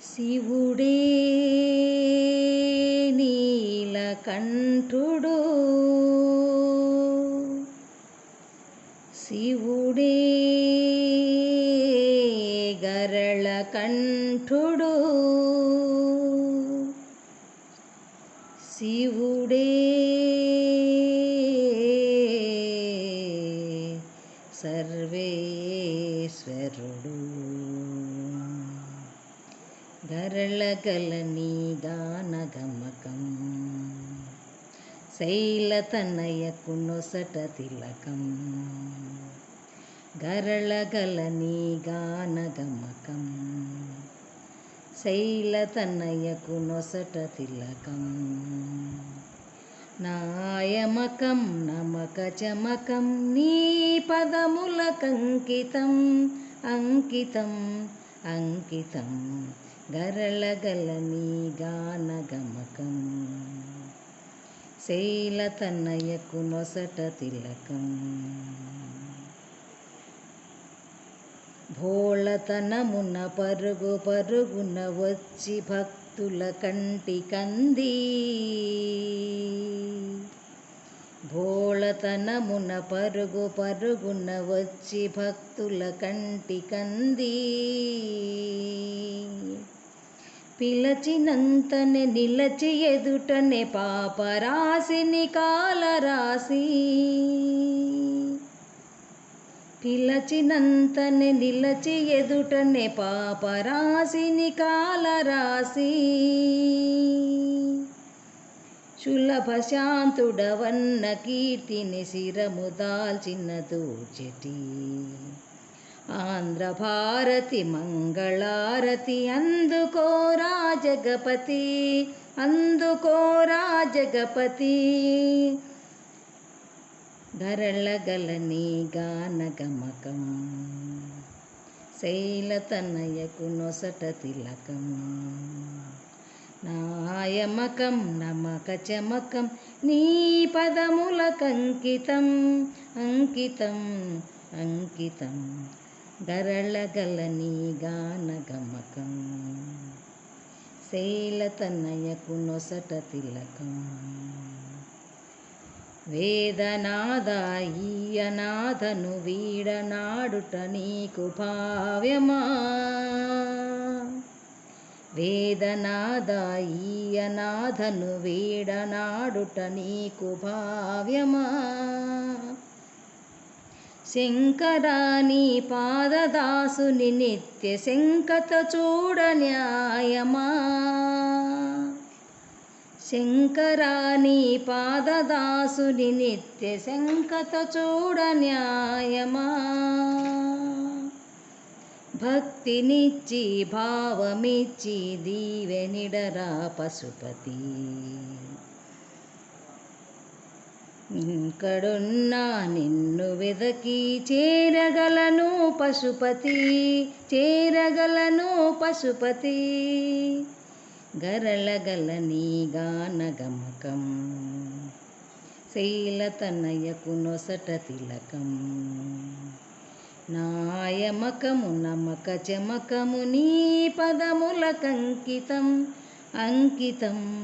శివుడే నీలకంఠుడు, శివుడే గరళకంఠుడు, శివుడే సర్వేశ్వరుడు. గరళగలని గానగమకం, శైలతనయకు నొసట తిలకం. గరళగలని గానగమకం, శైలతనయకు నొసట తిలకం. నాయమకం నమక చమకం, నీ పదములకంకితం అంకితం అంకితం. గరళగలని గానగమకం, శైలతనయకు నొసట తిలకం. భోళతనమున పరుగు పరుగున వచ్చి భక్తుల కంటికంది, భోళతనమున పరుగు పరుగున వచ్చి భక్తుల కంటికంది. పిలచినంతనే నిలచి ఎదుటనే పాపరాశిని కాలరాశి, పిలచినంతనే నిలచి ఎదుటనే పాపరాశిని కాలరాశి. సులభ శాంతుడవన్న కీర్తిని శిరము దాల్చిన దూచెటి. ఆంధ్ర భారతి మంగళారతి అందుకోరా జగపతి, అందుకోరా జగపతి. గరళగలని గానగమకం, శైలతనయకు నొసట తిలకం. నాయమకం నమక చమకం, నీ పదములకంకితం అంకితం అంకితం. గరళగలని గానగమకం, శైలతనయకు నొసట తిలకం. వేదనాద ఈయనాథను వీడనాడుట నీకు భావ్యమా, వేదనాద ఈయనాథను వీడనాడుట నీకు భావ్యమా. శంకరాని పాదదాసుని నిత్య శంకత చూడ న్యాయమా, శంకరాని పాదదాసుని నిత్య శంకత చూడ న్యాయమా. భక్తినిచ్చి భావమిచ్చి దీవెనిడరా పశుపతి, ఇక్కడున్నా నిన్ను వెదకి చేరగలను పశుపతి, చేరగలను పశుపతి. గరళగలని గానగమకం, శైలతనయకు నొసట తిలకం. నాయమకము నమక చమకము, నీ పదములకంకితం అంకితం